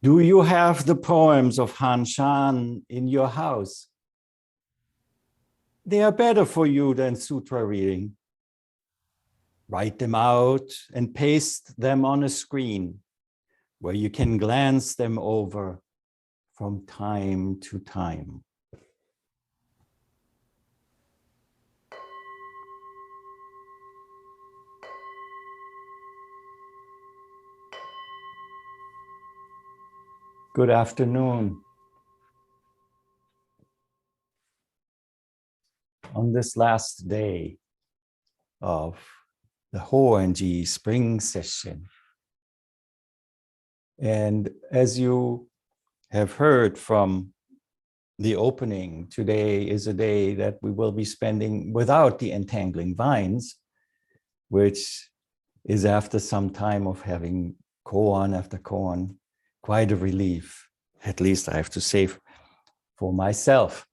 Do you have the poems of Han Shan in your house? They are better for you than sutra reading. Write them out and paste them on a screen where you can glance them over from time to time. Good afternoon. On this last day of the Hoen-ji spring session, and as you have heard from the opening, today is a day that we will be spending without the entangling vines, which is after some time of having koan after koan, quite a relief, at least I have to say for myself.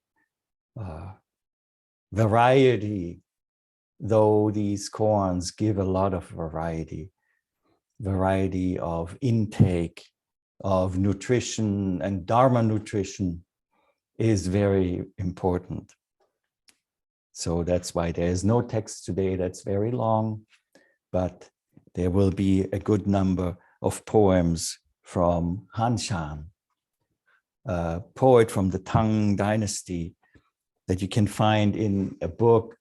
Variety, though these koans give a lot of variety of intake, of nutrition, and Dharma nutrition is very important. So that's why there is no text today that's very long, but there will be a good number of poems from Han Shan, a poet from the Tang dynasty that you can find in a book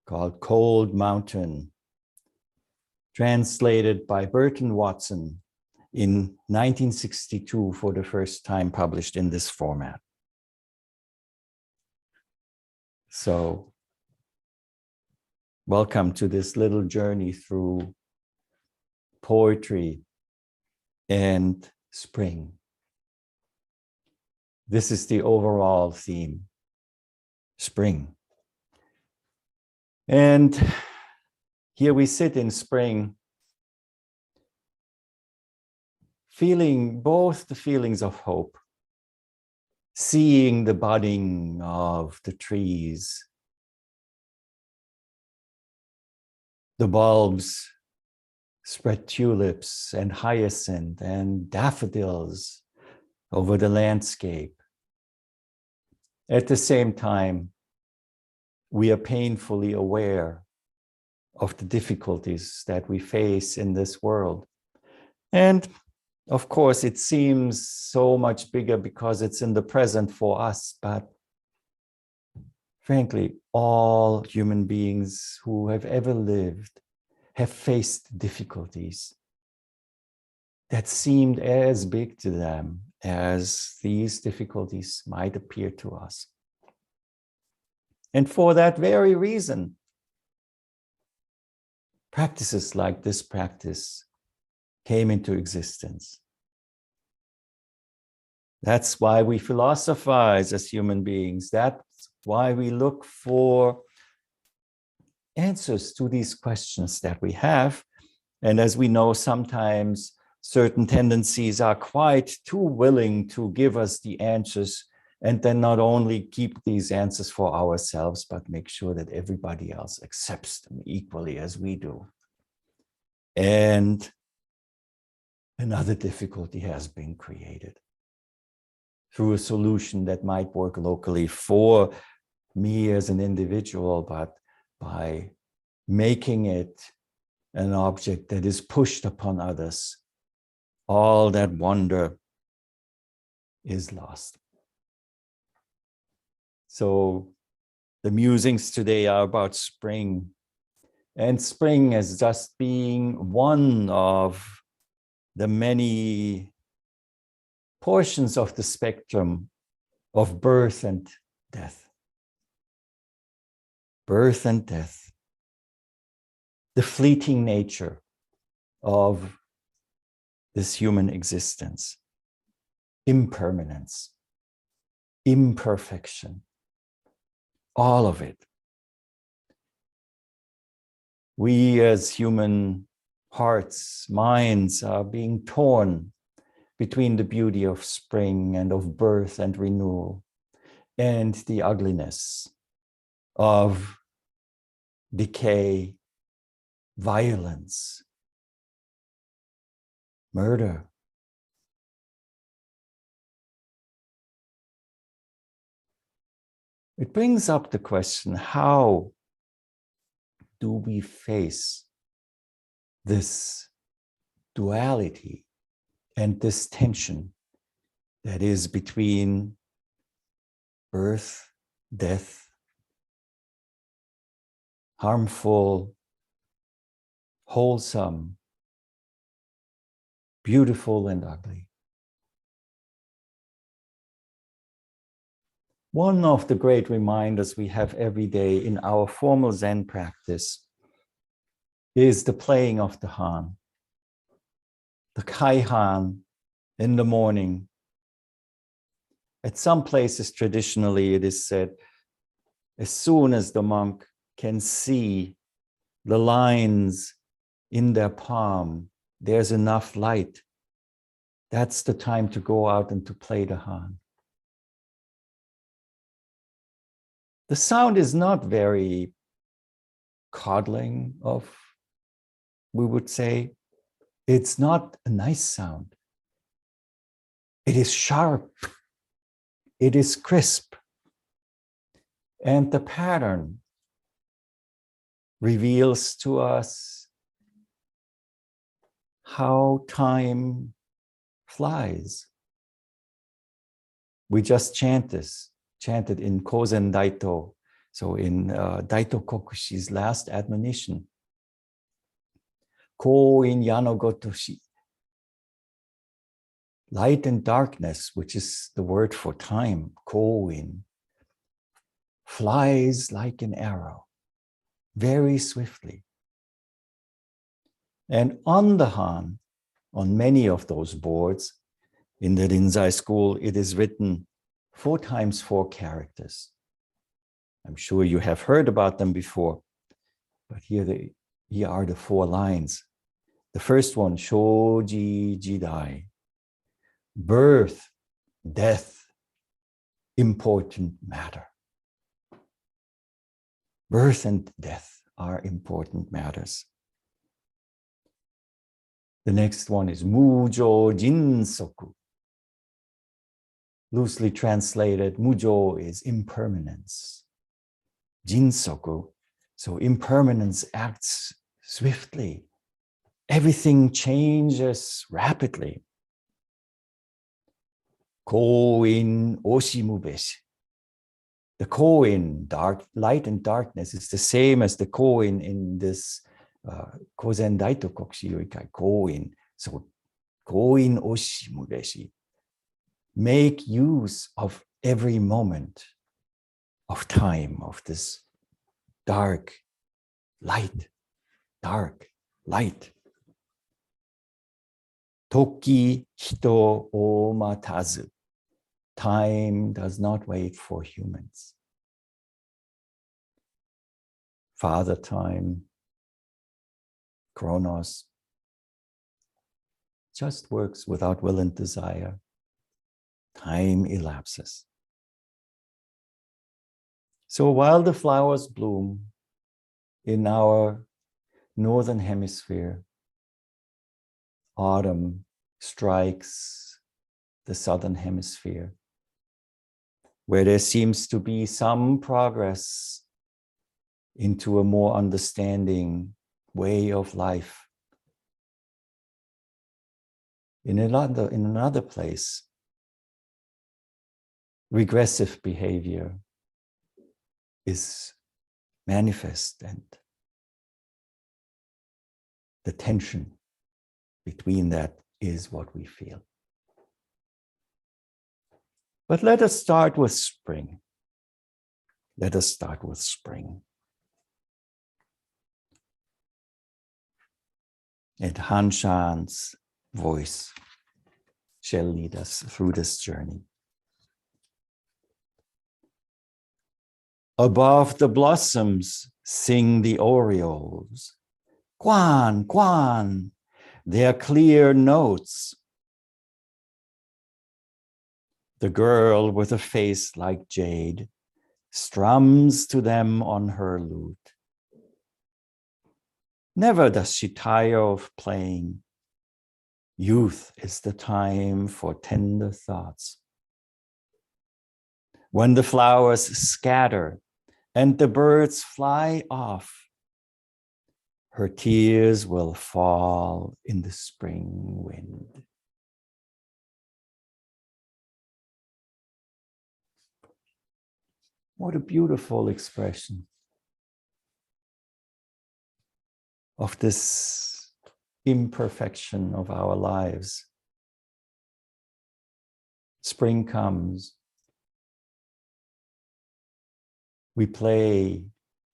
called Cold Mountain, translated by Burton Watson in 1962 for the first time, published in this format. So welcome to this little journey through poetry and spring. This is the overall theme, spring. And here we sit in spring, feeling both the feelings of hope, seeing the budding of the trees, the bulbs spread tulips and hyacinth and daffodils over the landscape. At the same time, we are painfully aware of the difficulties that we face in this world. And of course, it seems so much bigger because it's in the present for us, but frankly, all human beings who have ever lived have faced difficulties that seemed as big to them as these difficulties might appear to us. And for that very reason, practices like this practice came into existence. That's why we philosophize as human beings. That's why we look for answers to these questions that we have. And as we know, sometimes certain tendencies are quite too willing to give us the answers, and then not only keep these answers for ourselves, but make sure that everybody else accepts them equally as we do. And another difficulty has been created through a solution that might work locally for me as an individual, but by making it an object that is pushed upon others, all that wonder is lost. So the musings today are about spring, and spring as just being one of the many portions of the spectrum of birth and death. Birth and death, the fleeting nature of this human existence, impermanence, imperfection, all of it. We as human hearts, minds are being torn between the beauty of spring and of birth and renewal and the ugliness of decay, violence, murder, It brings up the question, how do we face this duality and this tension that is between birth, death, harmful, wholesome, beautiful, and ugly? One of the great reminders we have every day in our formal Zen practice is the playing of the Han, the Kai Han in the morning. At some places, traditionally, it is said, as soon as the monk can see the lines in their palm, there's enough light. That's the time to go out and to play the Han. The sound is not very coddling of, we would say. It's not a nice sound. It is sharp. It is crisp. And the pattern reveals to us how time flies. We just chanted in Kozen Daito, so in Daito Kokushi's last admonition. Ko in Yano Gotoshi. Light and darkness, which is the word for time, ko in, flies like an arrow, very swiftly. And on the Han, on many of those boards, in the Rinzai school, it is written 4 times 4 characters. I'm sure you have heard about them before, but here are the 4 lines. The first one, Shoji Jidai, birth, death, important matter. Birth and death are important matters. The next one is Mujo Jinsoku. Loosely translated, Mujo is impermanence. Jinsoku, so impermanence acts swiftly. Everything changes rapidly. Ko-in oshimubeshi. The ko-in, light and darkness, is the same as the ko-in in this Kozen Daito Kokushi Yoikai, ko-in. So ko-in oshimubeshi. Make use of every moment of time, of this dark, light, Toki hito o matazu. Time does not wait for humans. Father time, Chronos, just works without will and desire. Time elapses. So while the flowers bloom in our northern hemisphere, autumn strikes the southern hemisphere, where there seems to be some progress into a more understanding way of life. In another place, regressive behavior is manifest, and the tension between that is what we feel. But let us start with spring. Let us start with spring. And Han-chan's voice shall lead us through this journey. Above the blossoms sing the orioles. Kwan, kwan, their clear notes. The girl with a face like jade strums to them on her lute. Never does she tire of playing. Youth is the time for tender thoughts. When the flowers scatter and the birds fly off, her tears will fall in the spring wind. What a beautiful expression of this imperfection of our lives. Spring comes. We play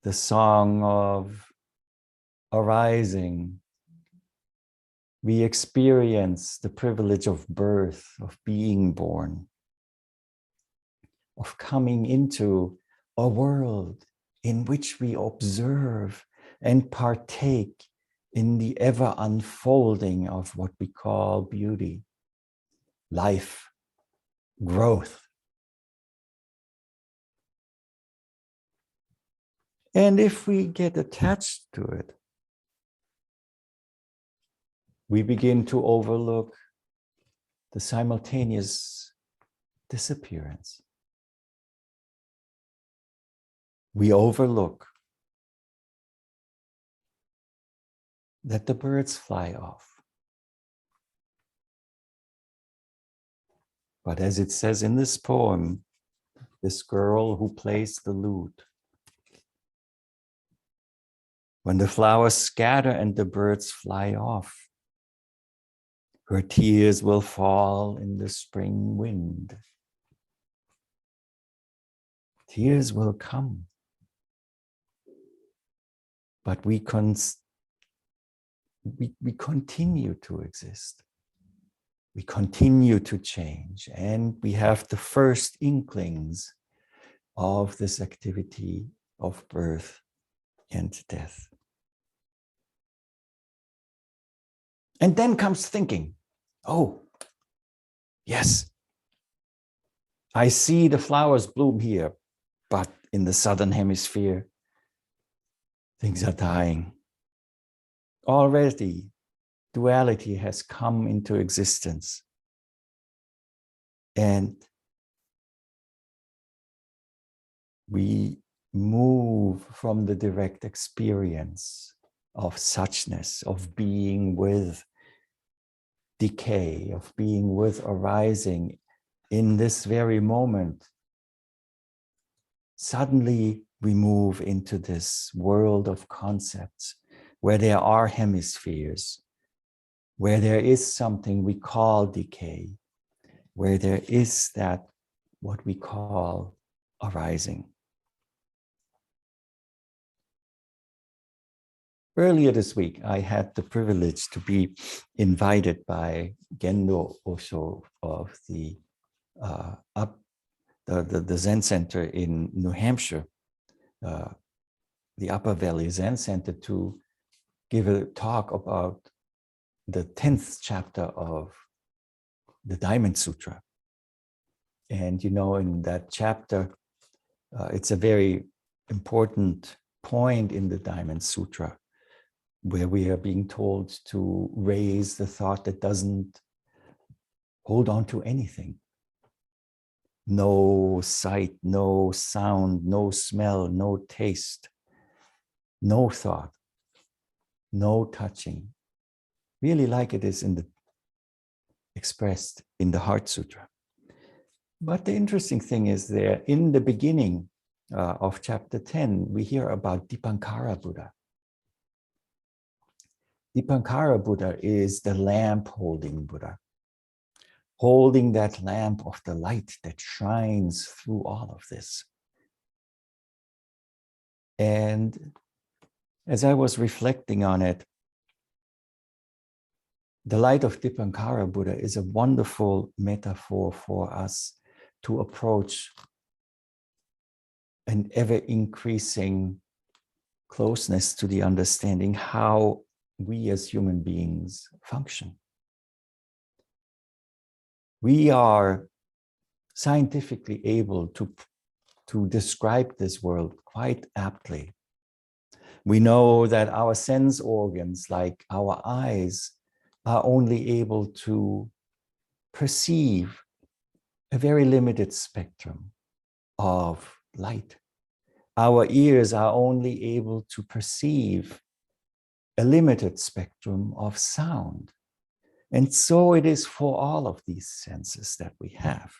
the song of arising. We experience the privilege of birth, of being born, of coming into a world in which we observe and partake in the ever unfolding of what we call beauty, life, growth. And if we get attached to it, we begin to overlook the simultaneous disappearance. We overlook that the birds fly off. But as it says in this poem, this girl who plays the lute, when the flowers scatter and the birds fly off, her tears will fall in the spring wind. Tears will come. But we continue to exist. We continue to change. And we have the first inklings of this activity of birth and death. And then comes thinking, oh, yes, I see the flowers bloom here, but in the southern hemisphere, things are dying. Already, duality has come into existence. And we move from the direct experience of suchness, of being with decay, of being with arising in this very moment. Suddenly we move into this world of concepts where there are hemispheres, where there is something we call decay, where there is that what we call arising. Earlier this week, I had the privilege to be invited by Gendo Osho of the Zen Center in New Hampshire, the Upper Valley Zen Center, to give a talk about the 10th chapter of the Diamond Sutra. And you know, in that chapter, it's a very important point in the Diamond Sutra, where we are being told to raise the thought that doesn't hold on to anything. No sight, no sound, no smell, no taste, no thought, no touching. Really like it is expressed in the Heart Sutra. But the interesting thing is there, in the beginning of chapter 10, we hear about Dipankara Buddha. Dipankara Buddha is the lamp-holding Buddha, holding that lamp of the light that shines through all of this. And as I was reflecting on it, the light of Dipankara Buddha is a wonderful metaphor for us to approach an ever-increasing closeness to the understanding how we as human beings function. We are scientifically able to describe this world quite aptly. We know that our sense organs, like our eyes, are only able to perceive a very limited spectrum. of light. Our ears are only able to perceive a limited spectrum of sound. And so it is for all of these senses that we have.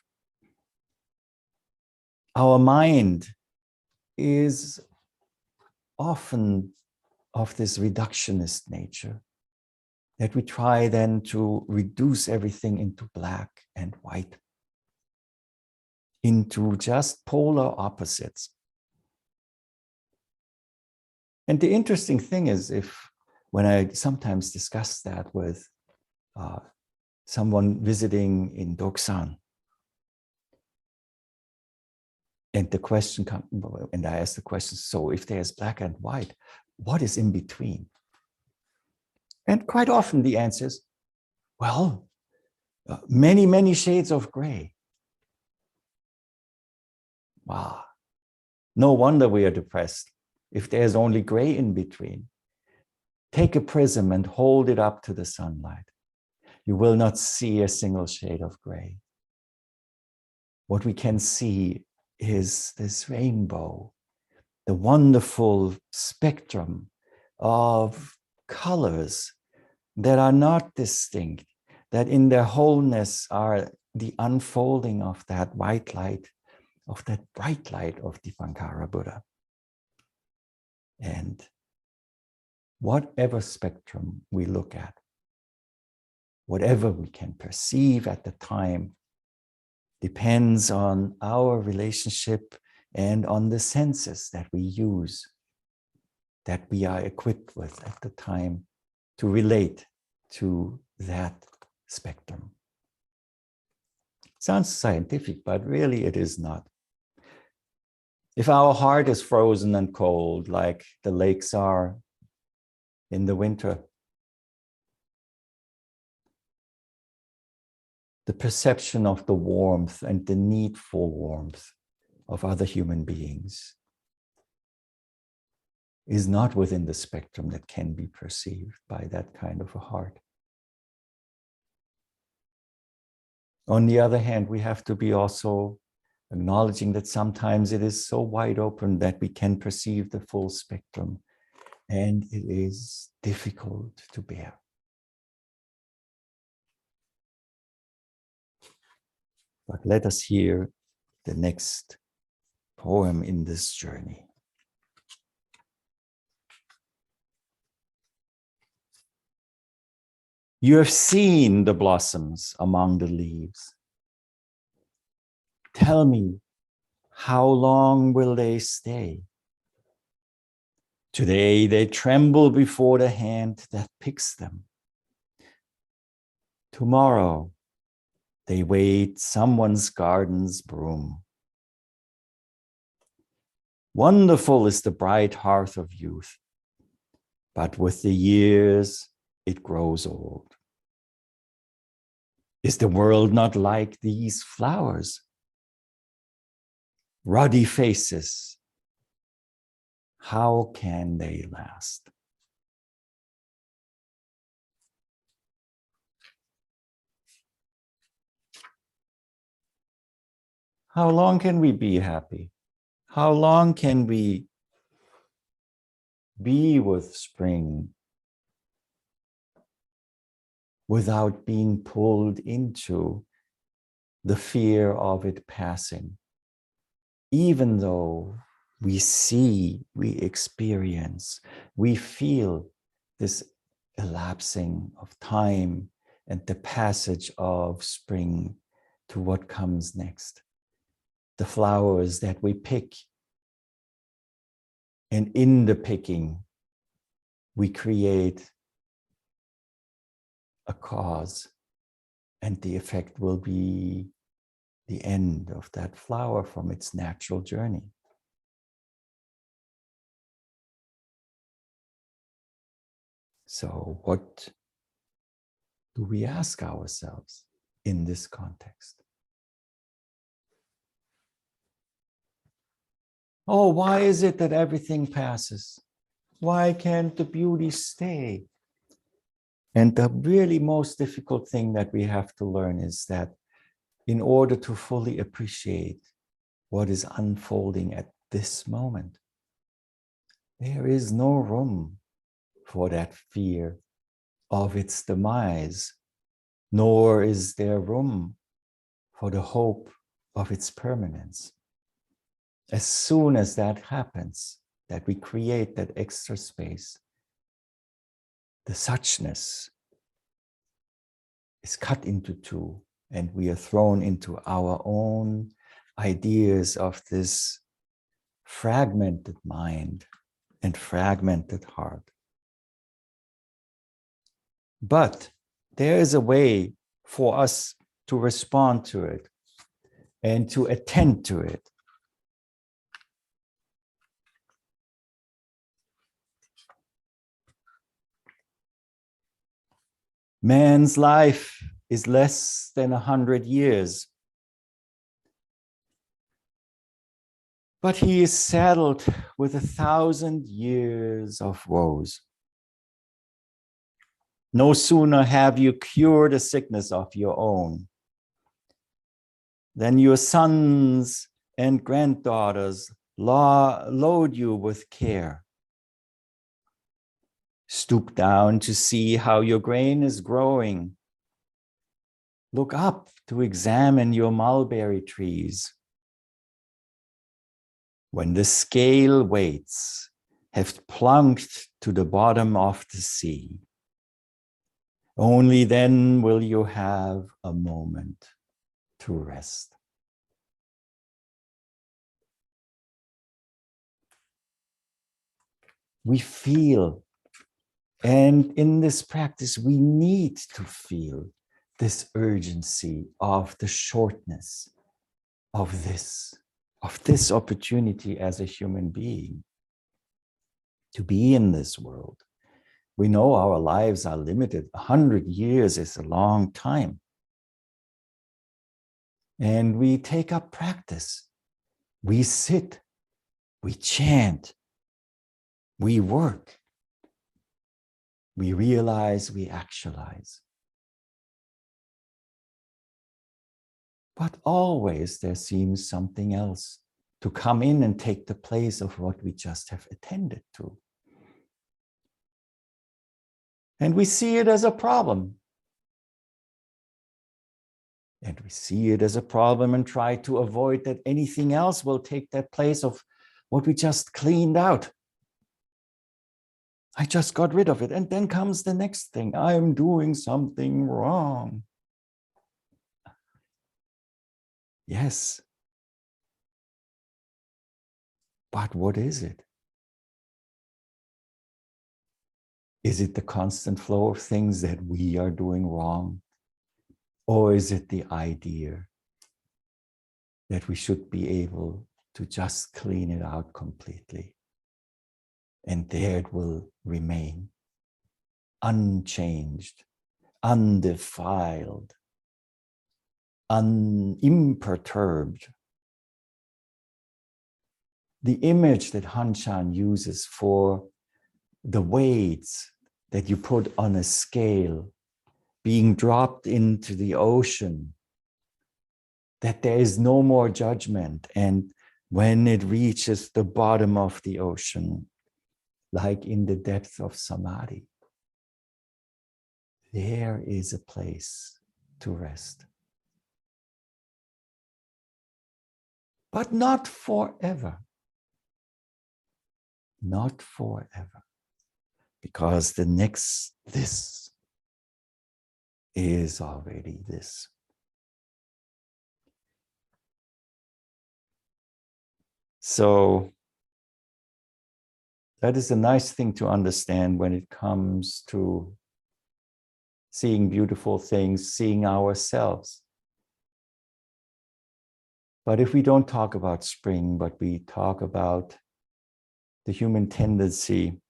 Our mind is often of this reductionist nature, that we try then to reduce everything into black and white, into just polar opposites. And the interesting thing is, when I sometimes discuss that with someone visiting in Doksan, and the question comes, and I ask the question, so if there's black and white, what is in between? And quite often the answer is, well, many, many shades of gray. Wow, no wonder we are depressed if there's only gray in between. Take a prism and hold it up to the sunlight. You will not see a single shade of gray. What we can see is this rainbow, the wonderful spectrum of colors that are not distinct, that in their wholeness are the unfolding of that white light, of that bright light of Dipankara Buddha. And whatever spectrum we look at, whatever we can perceive at the time, depends on our relationship and on the senses that we use, that we are equipped with at the time to relate to that spectrum. Sounds scientific, but really it is not. If our heart is frozen and cold, like the lakes are in the winter, the perception of the warmth and the need for warmth of other human beings is not within the spectrum that can be perceived by that kind of a heart. On the other hand, we have to be also acknowledging that sometimes it is so wide open that we can perceive the full spectrum, and it is difficult to bear. But let us hear the next poem in this journey. You have seen the blossoms among the leaves. Tell me, how long will they stay? Today they tremble before the hand that picks them. Tomorrow they wait someone's garden's broom. Wonderful is the bright hearth of youth, but with the years it grows old. Is the world not like these flowers? Ruddy faces, how can they last? How long can we be happy? How long can we be with spring without being pulled into the fear of it passing? Even though we see, we experience, we feel this elapsing of time and the passage of spring to what comes next. The flowers that we pick, and in the picking, we create a cause, and the effect will be the end of that flower from its natural journey. So what do we ask ourselves in this context? Oh, why is it that everything passes? Why can't the beauty stay? And the really most difficult thing that we have to learn is that in order to fully appreciate what is unfolding at this moment. There is no room for that fear of its demise, nor is there room for the hope of its permanence. As soon as that happens, that we create that extra space, the suchness is cut into two, and we are thrown into our own ideas of this fragmented mind and fragmented heart. But there is a way for us to respond to it and to attend to it. Man's life is less than 100 years, but he is saddled with 1,000 years of woes. No sooner have you cured a sickness of your own than your sons and granddaughters load you with care. Stoop down to see how your grain is growing. Look up to examine your mulberry trees. When the scale weights have plunked to the bottom of the sea, only then will you have a moment to rest. We feel, and in this practice, we need to feel this urgency of the shortness of this opportunity as a human being to be in this world. We know our lives are limited. 100 years is a long time. And we take up practice. We sit, we chant, we work. We realize, we actualize. But always there seems something else to come in and take the place of what we just have attended to. And we see it as a problem. And we see it as a problem and try to avoid that anything else will take that place of what we just cleaned out. I just got rid of it. And then comes the next thing. I'm doing something wrong. Yes. But what is it? Is it the constant flow of things that we are doing wrong? Or is it the idea that we should be able to just clean it out completely? And there it will remain, unchanged, undefiled, imperturbed. The image that Hanshan uses for the weights that you put on a scale being dropped into the ocean, that there is no more judgment. And when it reaches the bottom of the ocean, like in the depth of samadhi, there is a place to rest. But not forever. Not forever. Because the next this is already this. So that is a nice thing to understand when it comes to seeing beautiful things, seeing ourselves. But if we don't talk about spring, but we talk about the human tendency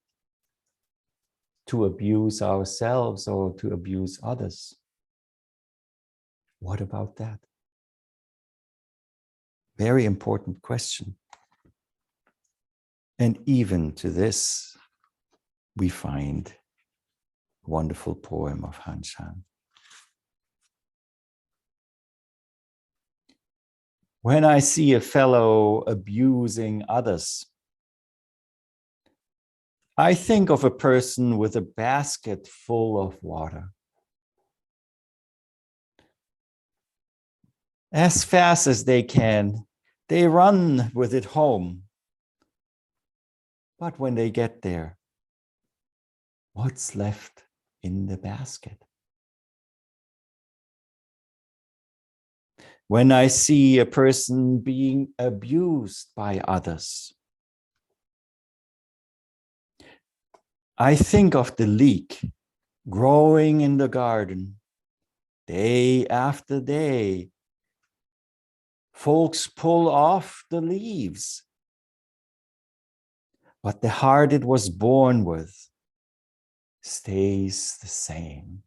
to abuse ourselves or to abuse others, what about that? Very important question. And even to this, we find a wonderful poem of Hanshan. When I see a fellow abusing others, I think of a person with a basket full of water. As fast as they can, they run with it home. But when they get there, what's left in the basket? When I see a person being abused by others, I think of the leek growing in the garden day after day. Folks pull off the leaves, but the heart it was born with stays the same.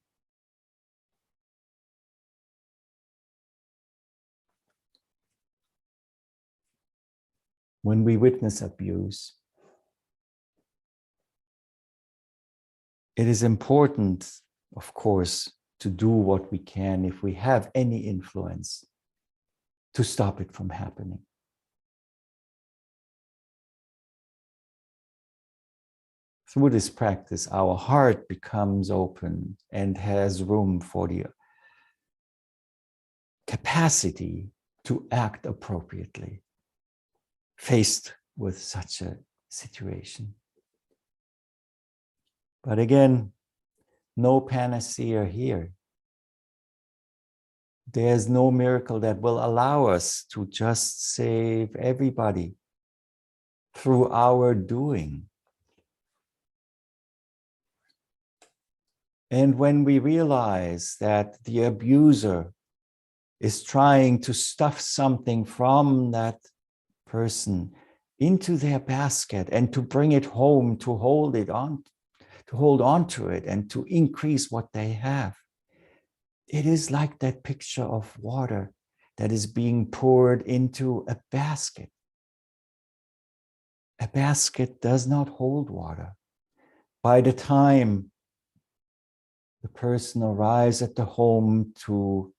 When we witness abuse, it is important, of course, to do what we can if we have any influence to stop it from happening. Through this practice, our heart becomes open and has room for the capacity to act appropriately faced with such a situation. But again, no panacea here. There's no miracle that will allow us to just save everybody through our doing. And when we realize that the abuser is trying to stuff something from that person into their basket and to bring it home, to hold on to it and to increase what they have, it is like that picture of water that is being poured into a basket. A basket does not hold water. By the time the person arrives at the home to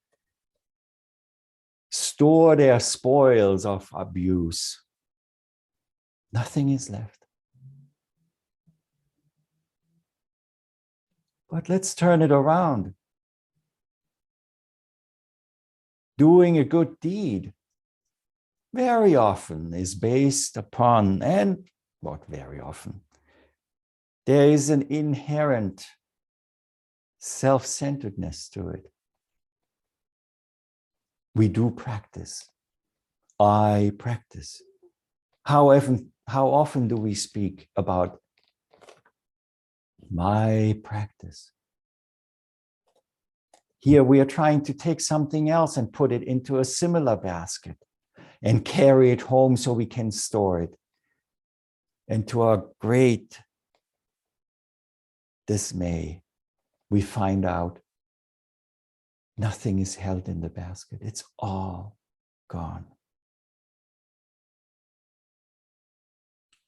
store their spoils of abuse, nothing is left. But let's turn it around. Doing a good deed very often is based upon, and not very often, there is an inherent self-centeredness to it. We do practice. I practice. How often do we speak about my practice? Here we are trying to take something else and put it into a similar basket and carry it home so we can store it. And to our great dismay, we find out nothing is held in the basket. It's all gone.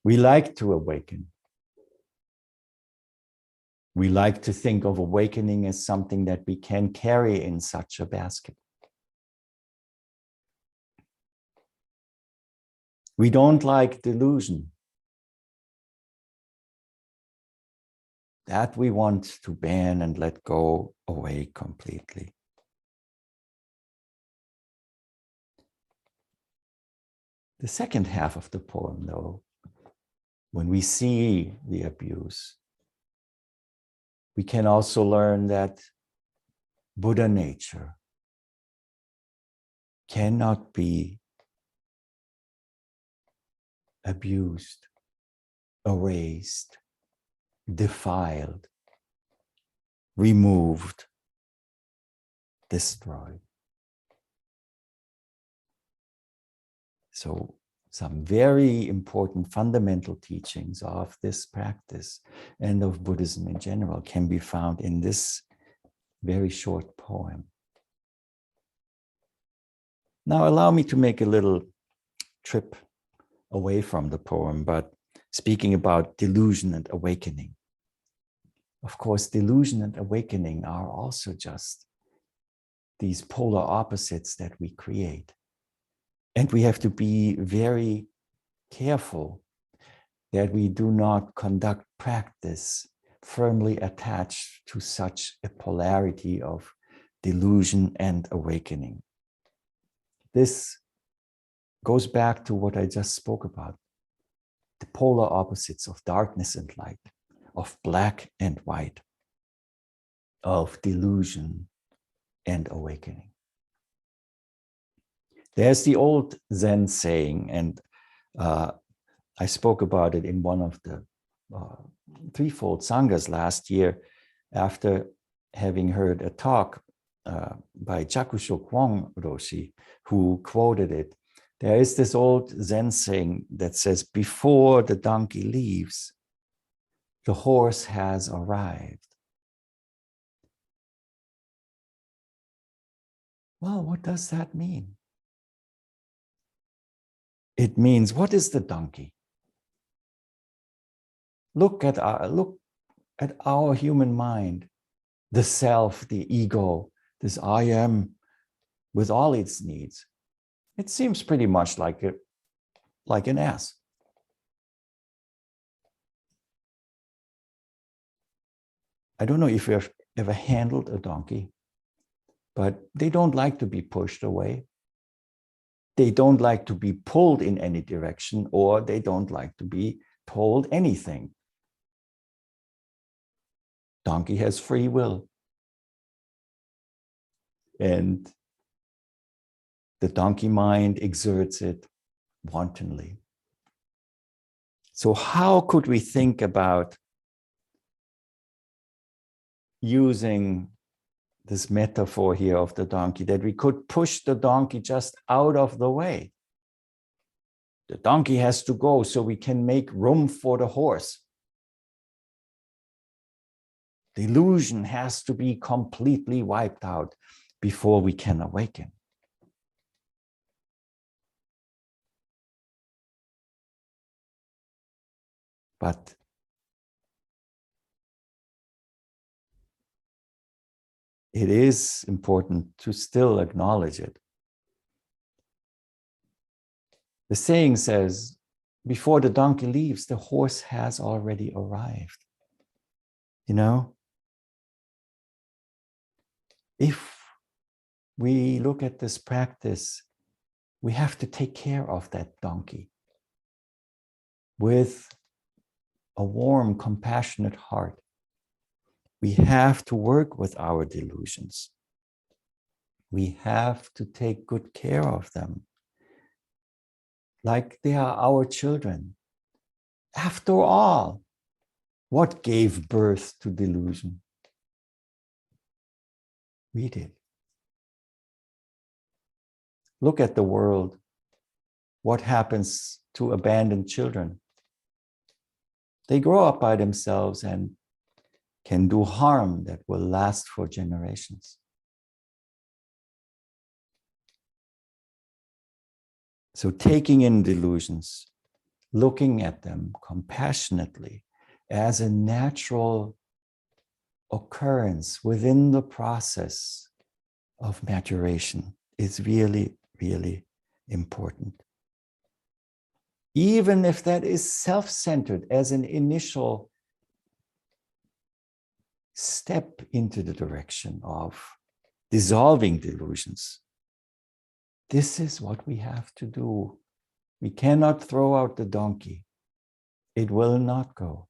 We like to awaken. We like to think of awakening as something that we can carry in such a basket. We don't like delusion. That we want to ban and let go away completely. The second half of the poem, though, when we see the abuse, we can also learn that Buddha nature cannot be abused, erased, defiled, removed, destroyed. So some very important fundamental teachings of this practice and of Buddhism in general can be found in this very short poem. Now allow me to make a little trip away from the poem, but speaking about delusion and awakening. Of course, delusion and awakening are also just these polar opposites that we create. And we have to be very careful that we do not conduct practice firmly attached to such a polarity of delusion and awakening. This goes back to what I just spoke about, the polar opposites of darkness and light, of black and white, of delusion and awakening. There's the old Zen saying, and I spoke about it in one of the threefold sanghas last year after having heard a talk by Chigan Roshi, who quoted it. There is this old Zen saying that says, before the donkey leaves, the horse has arrived. Well, what does that mean? It means, what is the donkey? Look at our human mind, the self, the ego, this I am with all its needs. It seems pretty much like an ass. I don't know if you've ever handled a donkey, but they don't like to be pushed away. They don't like to be pulled in any direction, or they don't like to be told anything. Donkey has free will. And the donkey mind exerts it wantonly. So how could we think about using this metaphor here of the donkey, that we could push the donkey just out of the way? The donkey has to go so we can make room for the horse. The illusion has to be completely wiped out before we can awaken. But it is important to still acknowledge it. The saying says, before the donkey leaves, the horse has already arrived. You know, if we look at this practice, we have to take care of that donkey with a warm, compassionate heart. We have to work with our delusions. We have to take good care of them, like they are our children. After all, what gave birth to delusion? We did. Look at the world. What happens to abandoned children? They grow up by themselves and can do harm that will last for generations. So taking in delusions, looking at them compassionately as a natural occurrence within the process of maturation is really, really important. Even if that is self-centered as an initial step into the direction of dissolving delusions, this is what we have to do. We cannot throw out the donkey. It will not go.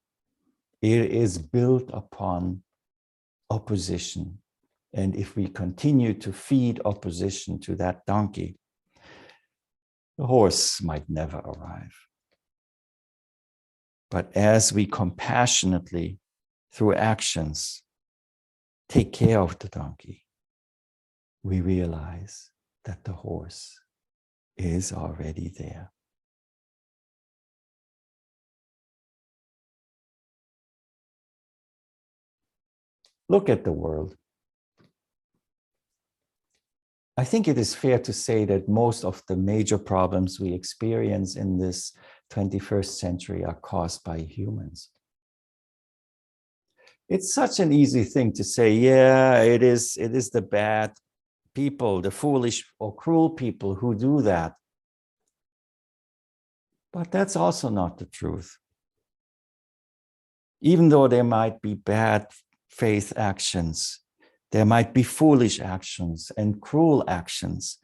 It is built upon opposition. And if we continue to feed opposition to that donkey, the horse might never arrive. But as we compassionately, through actions, take care of the donkey, we realize that the horse is already there. Look at the world. I think it is fair to say that most of the major problems we experience in this 21st century are caused by humans. It's such an easy thing to say, yeah, it is the bad people, the foolish or cruel people who do that. But that's also not the truth. Even though there might be bad faith actions, there might be foolish actions and cruel actions.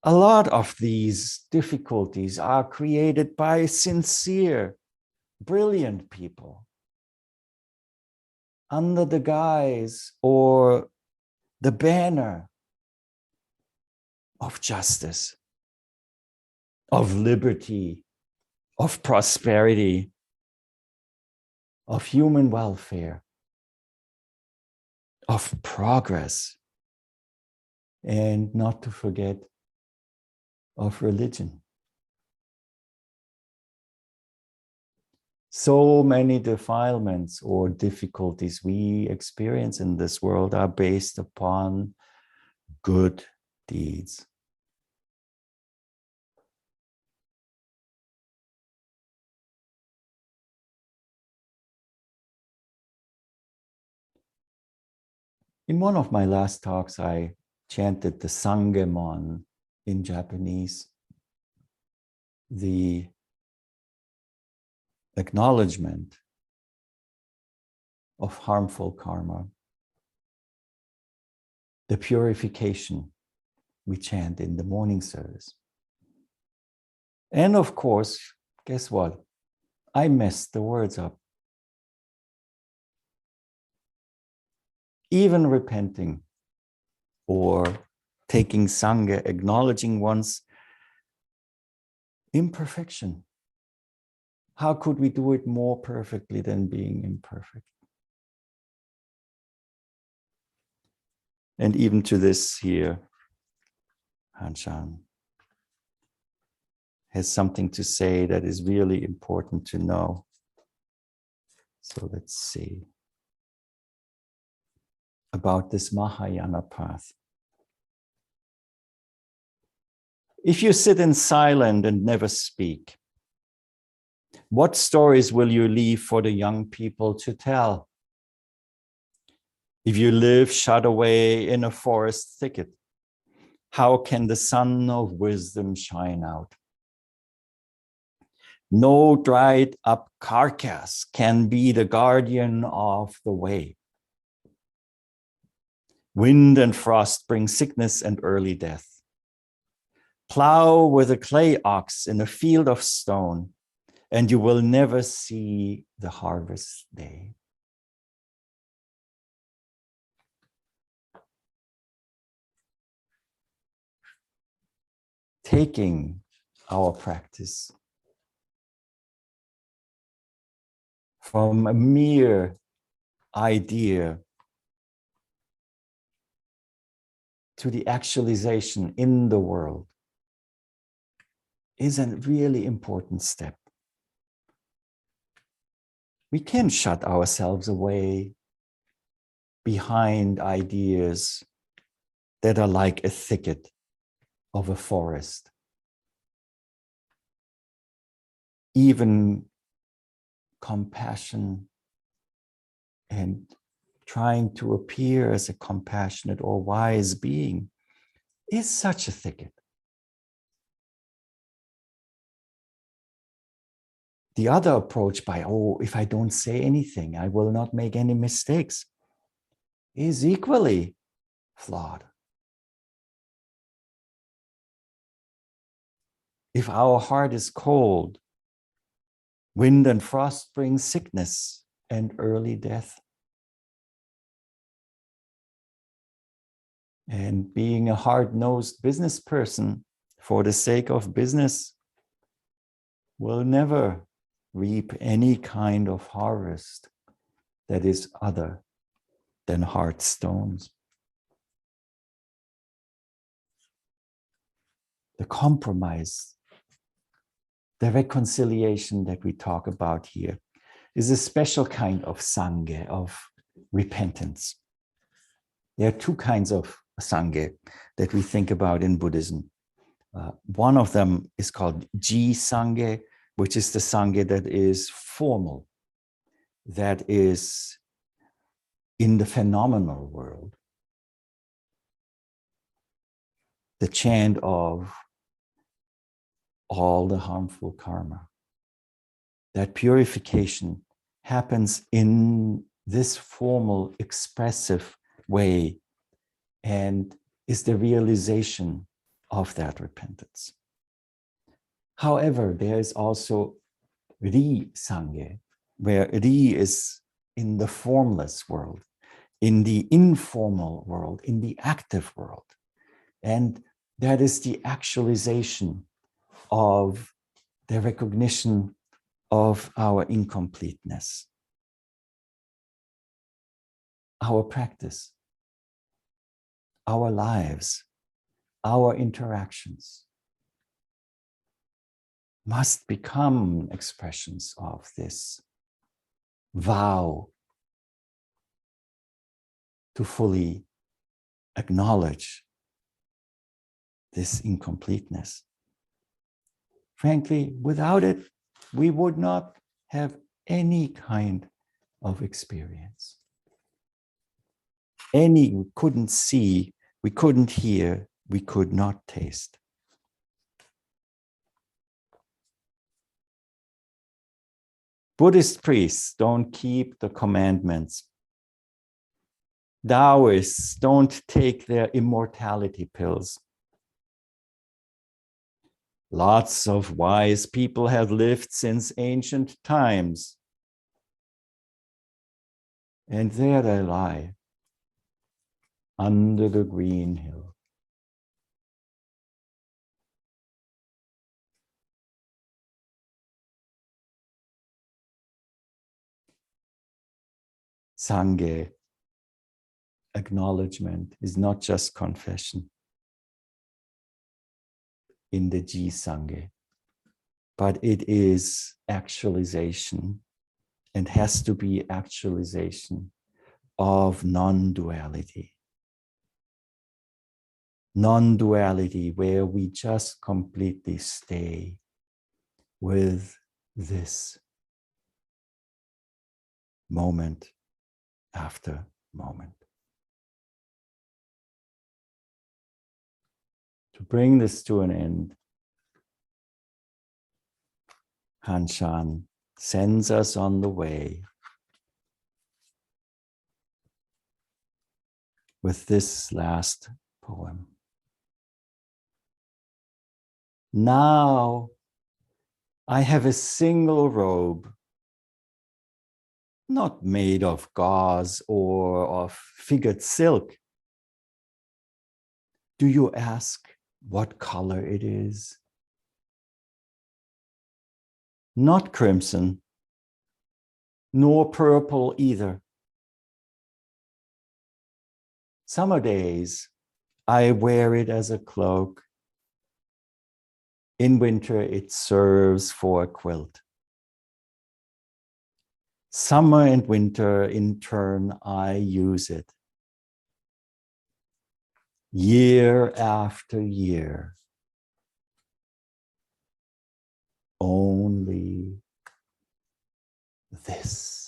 A lot of these difficulties are created by sincere, brilliant people under the guise or the banner of justice, of liberty, of prosperity, of human welfare, of progress, and not to forget of religion. So many defilements or difficulties we experience in this world are based upon good deeds. In one of my last talks, I chanted the Sangemon in Japanese, the acknowledgement of harmful karma, the purification we chant in the morning service. And of course, guess what? I messed the words up. Even repenting or taking Sangha, acknowledging one's imperfection. How could we do it more perfectly than being imperfect? And even to this here, Hanshan has something to say that is really important to know. So let's see. About this Mahayana path. If you sit in silence and never speak, what stories will you leave for the young people to tell? If you live shut away in a forest thicket, how can the sun of wisdom shine out? No dried up carcass can be the guardian of the way. Wind and frost bring sickness and early death. Plow with a clay ox in a field of stone, and you will never see the harvest day. Taking our practice from a mere idea to the actualization in the world is a really important step. We can shut ourselves away behind ideas that are like a thicket of a forest. Even compassion and trying to appear as a compassionate or wise being is such a thicket. The other approach by, oh, if I don't say anything, I will not make any mistakes, is equally flawed. If our heart is cold, wind and frost bring sickness and early death. And being a hard-nosed business person for the sake of business will never reap any kind of harvest that is other than hard stones. The compromise, the reconciliation that we talk about here is a special kind of sangha, of repentance. There are two kinds of sangha that we think about in Buddhism. One of them is called ji sangha, which is the sangha that is formal, that is in the phenomenal world. The chant of all the harmful karma, that purification happens in this formal, expressive way and is the realization of that repentance. However, there is also Ri-Sangye, where Ri is in the formless world, in the informal world, in the active world. And that is the actualization of the recognition of our incompleteness, our practice, our lives, our interactions must become expressions of this vow to fully acknowledge this incompleteness. Frankly, without it, we would not have any kind of experience. We couldn't see, we couldn't hear, we could not taste. Buddhist priests don't keep the commandments. Taoists don't take their immortality pills. Lots of wise people have lived since ancient times. And there they lie, under the green hill. Sangye, acknowledgement, is not just confession in the Ji Sangye, but it is actualization and has to be actualization of non-duality. Non-duality where we just completely stay with this moment after moment. To bring this to an end, Hanshan sends us on the way with this last poem. Now I have a single robe, not made of gauze or of figured silk. Do you ask what color it is? Not crimson, nor purple either. Summer days, I wear it as a cloak. In winter, it serves for a quilt. Summer and winter, in turn, I use it. Year after year. Only this.